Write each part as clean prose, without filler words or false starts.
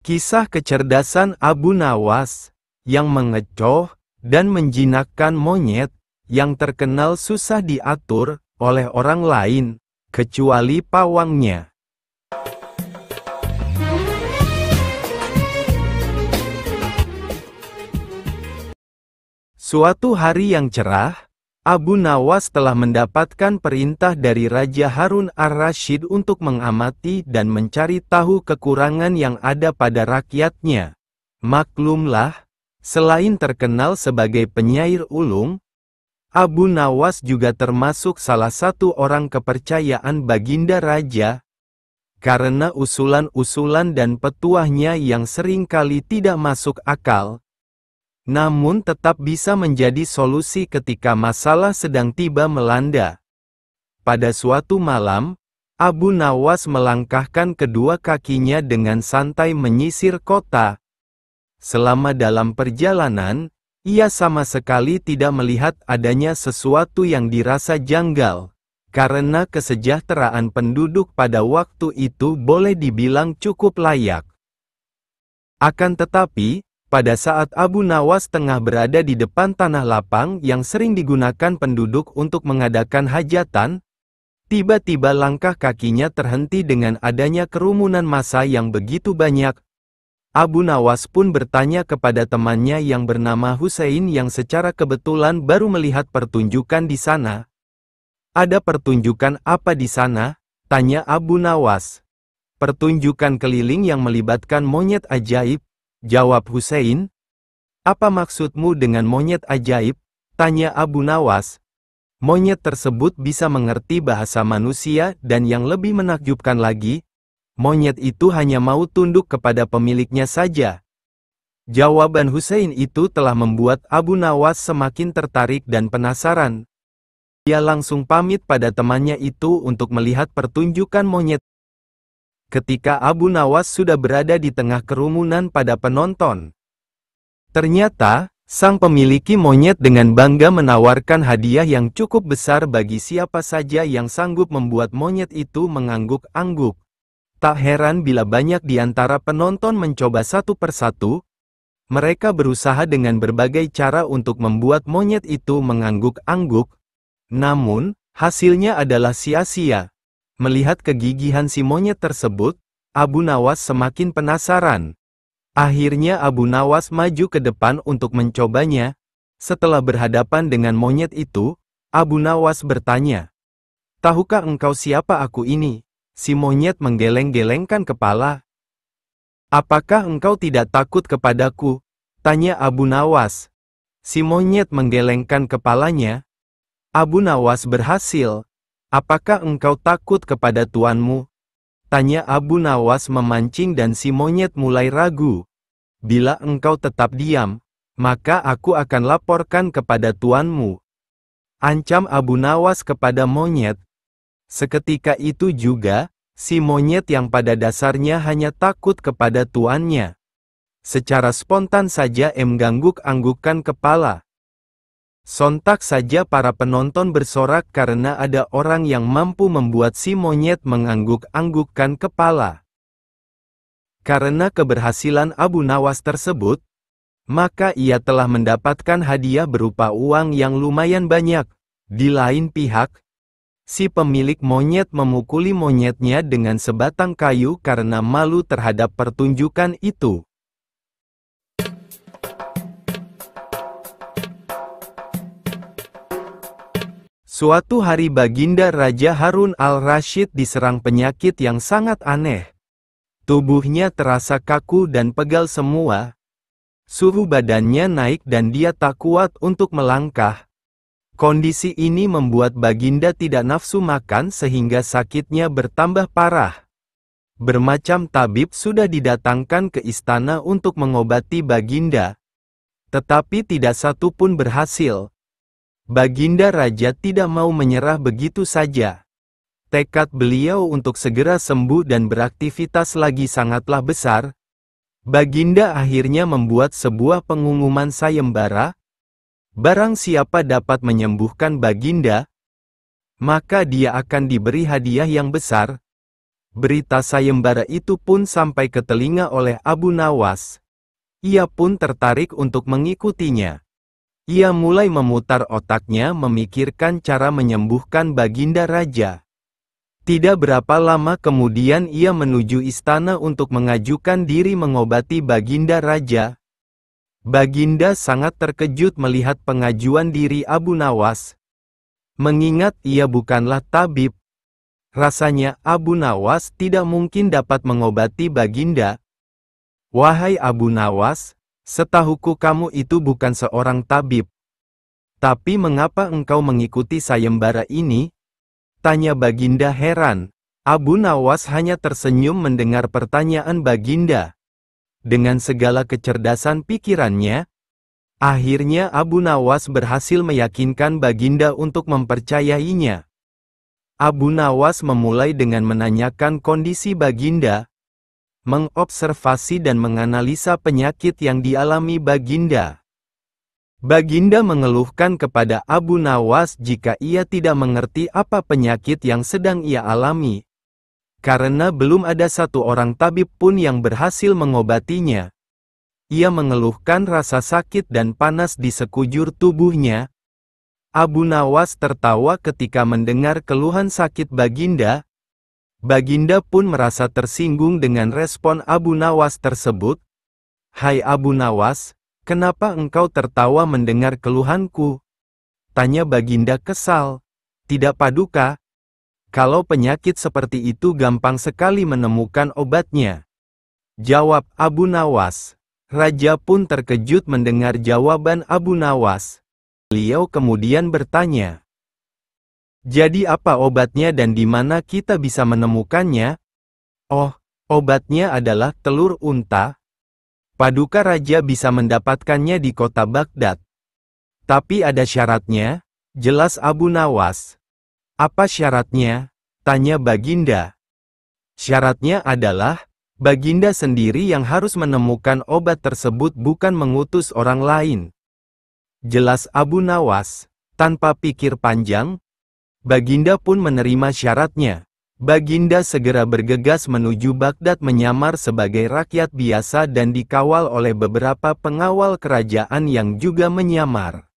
Kisah kecerdasan Abu Nawas, yang mengecoh dan menjinakkan monyet, yang terkenal susah diatur oleh orang lain, kecuali pawangnya. Suatu hari yang cerah, Abu Nawas telah mendapatkan perintah dari Raja Harun ar-Rasyid untuk mengamati dan mencari tahu kekurangan yang ada pada rakyatnya. Maklumlah, selain terkenal sebagai penyair ulung, Abu Nawas juga termasuk salah satu orang kepercayaan Baginda Raja, karena usulan-usulan dan petuahnya yang seringkali tidak masuk akal, namun tetap bisa menjadi solusi ketika masalah sedang tiba melanda. Pada suatu malam, Abu Nawas melangkahkan kedua kakinya dengan santai menyisir kota. Selama dalam perjalanan, ia sama sekali tidak melihat adanya sesuatu yang dirasa janggal, karena kesejahteraan penduduk pada waktu itu boleh dibilang cukup layak. Akan tetapi, pada saat Abu Nawas tengah berada di depan tanah lapang yang sering digunakan penduduk untuk mengadakan hajatan, tiba-tiba langkah kakinya terhenti dengan adanya kerumunan massa yang begitu banyak. Abu Nawas pun bertanya kepada temannya yang bernama Husain yang secara kebetulan baru melihat pertunjukan di sana. "Ada pertunjukan apa di sana?" tanya Abu Nawas. "Pertunjukan keliling yang melibatkan monyet ajaib," jawab Husain. "Apa maksudmu dengan monyet ajaib?" tanya Abu Nawas. "Monyet tersebut bisa mengerti bahasa manusia dan yang lebih menakjubkan lagi, monyet itu hanya mau tunduk kepada pemiliknya saja." Jawaban Husain itu telah membuat Abu Nawas semakin tertarik dan penasaran. Dia langsung pamit pada temannya itu untuk melihat pertunjukan monyet. Ketika Abu Nawas sudah berada di tengah kerumunan pada penonton, ternyata, sang pemiliki monyet dengan bangga menawarkan hadiah yang cukup besar bagi siapa saja yang sanggup membuat monyet itu mengangguk-angguk. Tak heran bila banyak di antara penonton mencoba satu persatu. Mereka berusaha dengan berbagai cara untuk membuat monyet itu mengangguk-angguk. Namun, hasilnya adalah sia-sia. Melihat kegigihan si monyet tersebut, Abu Nawas semakin penasaran. Akhirnya Abu Nawas maju ke depan untuk mencobanya. Setelah berhadapan dengan monyet itu, Abu Nawas bertanya, "Tahukah engkau siapa aku ini?" Si monyet menggeleng-gelengkan kepala. "Apakah engkau tidak takut kepadaku?" tanya Abu Nawas. Si monyet menggelengkan kepalanya. Abu Nawas berhasil. "Apakah engkau takut kepada tuanmu?" tanya Abu Nawas memancing dan si monyet mulai ragu. "Bila engkau tetap diam, maka aku akan laporkan kepada tuanmu," ancam Abu Nawas kepada monyet. Seketika itu juga, si monyet yang pada dasarnya hanya takut kepada tuannya, secara spontan saja mengangguk-anggukkan kepala. Sontak saja para penonton bersorak karena ada orang yang mampu membuat si monyet mengangguk-anggukkan kepala. Karena keberhasilan Abu Nawas tersebut, maka ia telah mendapatkan hadiah berupa uang yang lumayan banyak. Di lain pihak, si pemilik monyet memukuli monyetnya dengan sebatang kayu karena malu terhadap pertunjukan itu. Suatu hari Baginda Raja Harun al-Rasyid diserang penyakit yang sangat aneh. Tubuhnya terasa kaku dan pegal semua. Suhu badannya naik dan dia tak kuat untuk melangkah. Kondisi ini membuat Baginda tidak nafsu makan sehingga sakitnya bertambah parah. Bermacam tabib sudah didatangkan ke istana untuk mengobati Baginda, tetapi tidak satu pun berhasil. Baginda Raja tidak mau menyerah begitu saja. Tekad beliau untuk segera sembuh dan beraktivitas lagi sangatlah besar. Baginda akhirnya membuat sebuah pengumuman sayembara. Barang siapa dapat menyembuhkan Baginda, maka dia akan diberi hadiah yang besar. Berita sayembara itu pun sampai ke telinga oleh Abu Nawas. Ia pun tertarik untuk mengikutinya. Ia mulai memutar otaknya memikirkan cara menyembuhkan Baginda Raja. Tidak berapa lama kemudian ia menuju istana untuk mengajukan diri mengobati Baginda Raja. Baginda sangat terkejut melihat pengajuan diri Abu Nawas. Mengingat ia bukanlah tabib, rasanya Abu Nawas tidak mungkin dapat mengobati Baginda. Wahai Abu Nawas, setahuku kamu itu bukan seorang tabib. Tapi mengapa engkau mengikuti sayembara ini? Tanya Baginda heran. Abu Nawas hanya tersenyum mendengar pertanyaan Baginda. Dengan segala kecerdasan pikirannya, akhirnya Abu Nawas berhasil meyakinkan Baginda untuk mempercayainya. Abu Nawas memulai dengan menanyakan kondisi Baginda, mengobservasi dan menganalisa penyakit yang dialami Baginda. Baginda mengeluhkan kepada Abu Nawas jika ia tidak mengerti apa penyakit yang sedang ia alami, karena belum ada satu orang tabib pun yang berhasil mengobatinya. Ia mengeluhkan rasa sakit dan panas di sekujur tubuhnya. Abu Nawas tertawa ketika mendengar keluhan sakit Baginda. Baginda pun merasa tersinggung dengan respon Abu Nawas tersebut. Hai Abu Nawas, kenapa engkau tertawa mendengar keluhanku? Tanya Baginda kesal. Tidak Paduka. Kalau penyakit seperti itu gampang sekali menemukan obatnya. Jawab Abu Nawas. Raja pun terkejut mendengar jawaban Abu Nawas. Beliau kemudian bertanya, jadi apa obatnya dan di mana kita bisa menemukannya? Oh, obatnya adalah telur unta. Paduka Raja bisa mendapatkannya di kota Baghdad. Tapi ada syaratnya, jelas Abu Nawas. Apa syaratnya? Tanya Baginda. Syaratnya adalah, Baginda sendiri yang harus menemukan obat tersebut bukan mengutus orang lain. Jelas Abu Nawas. Tanpa pikir panjang, Baginda pun menerima syaratnya. Baginda segera bergegas menuju Baghdad menyamar sebagai rakyat biasa dan dikawal oleh beberapa pengawal kerajaan yang juga menyamar.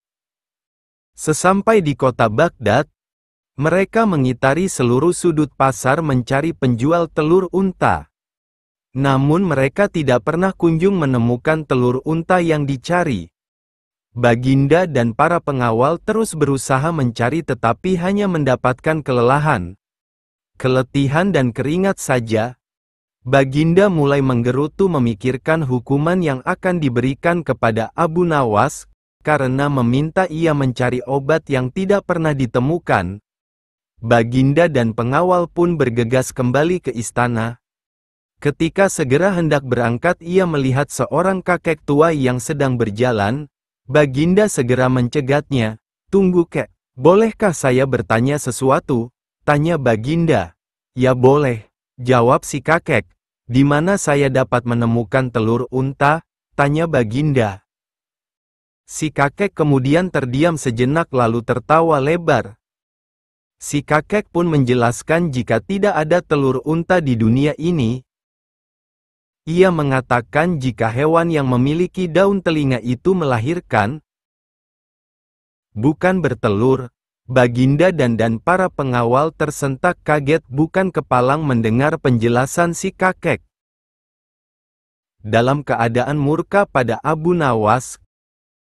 Sesampai di kota Baghdad, mereka mengitari seluruh sudut pasar mencari penjual telur unta. Namun mereka tidak pernah kunjung menemukan telur unta yang dicari. Baginda dan para pengawal terus berusaha mencari tetapi hanya mendapatkan kelelahan, keletihan dan keringat saja. Baginda mulai menggerutu memikirkan hukuman yang akan diberikan kepada Abu Nawas, karena meminta ia mencari obat yang tidak pernah ditemukan. Baginda dan pengawal pun bergegas kembali ke istana. Ketika segera hendak berangkat ia melihat seorang kakek tua yang sedang berjalan. Baginda segera mencegatnya. Tunggu kek, bolehkah saya bertanya sesuatu? Tanya Baginda. Ya boleh, jawab si kakek. Di mana saya dapat menemukan telur unta? Tanya Baginda. Si kakek kemudian terdiam sejenak lalu tertawa lebar. Si kakek pun menjelaskan jika tidak ada telur unta di dunia ini. Ia mengatakan jika hewan yang memiliki daun telinga itu melahirkan, bukan bertelur. Baginda dan para pengawal tersentak kaget bukan kepalang mendengar penjelasan si kakek. Dalam keadaan murka pada Abu Nawas,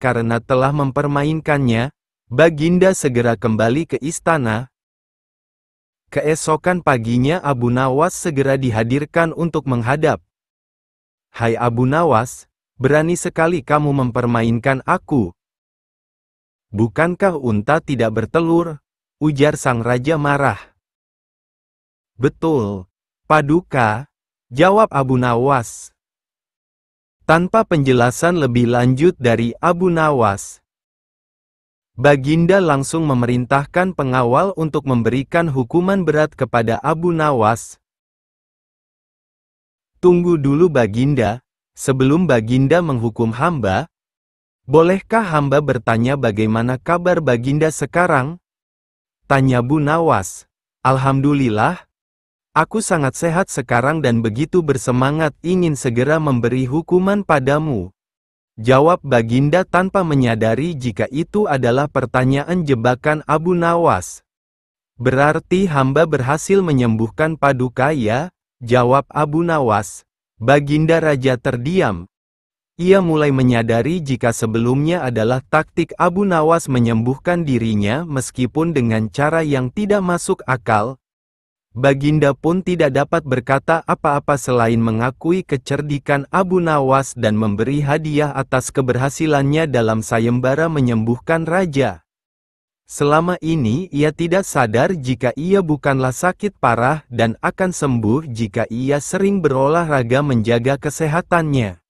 karena telah mempermainkannya, Baginda segera kembali ke istana. Keesokan paginya Abu Nawas segera dihadirkan untuk menghadap. Hai Abu Nawas, berani sekali kamu mempermainkan aku. Bukankah unta tidak bertelur? Ujar sang raja marah. Betul, Paduka, jawab Abu Nawas. Tanpa penjelasan lebih lanjut dari Abu Nawas, Baginda langsung memerintahkan pengawal untuk memberikan hukuman berat kepada Abu Nawas. Tunggu dulu Baginda, sebelum Baginda menghukum hamba, bolehkah hamba bertanya bagaimana kabar Baginda sekarang? Tanya Abu Nawas. Alhamdulillah, Aku sangat sehat sekarang dan begitu bersemangat ingin segera memberi hukuman padamu. Jawab Baginda tanpa menyadari jika itu adalah pertanyaan jebakan Abu Nawas. Berarti hamba berhasil menyembuhkan Paduka ya? Jawab Abu Nawas. Baginda Raja terdiam. Ia mulai menyadari jika sebelumnya adalah taktik Abu Nawas menyembuhkan dirinya meskipun dengan cara yang tidak masuk akal. Baginda pun tidak dapat berkata apa-apa selain mengakui kecerdikan Abu Nawas dan memberi hadiah atas keberhasilannya dalam sayembara menyembuhkan raja. Selama ini ia tidak sadar jika ia bukanlah sakit parah dan akan sembuh jika ia sering berolahraga menjaga kesehatannya.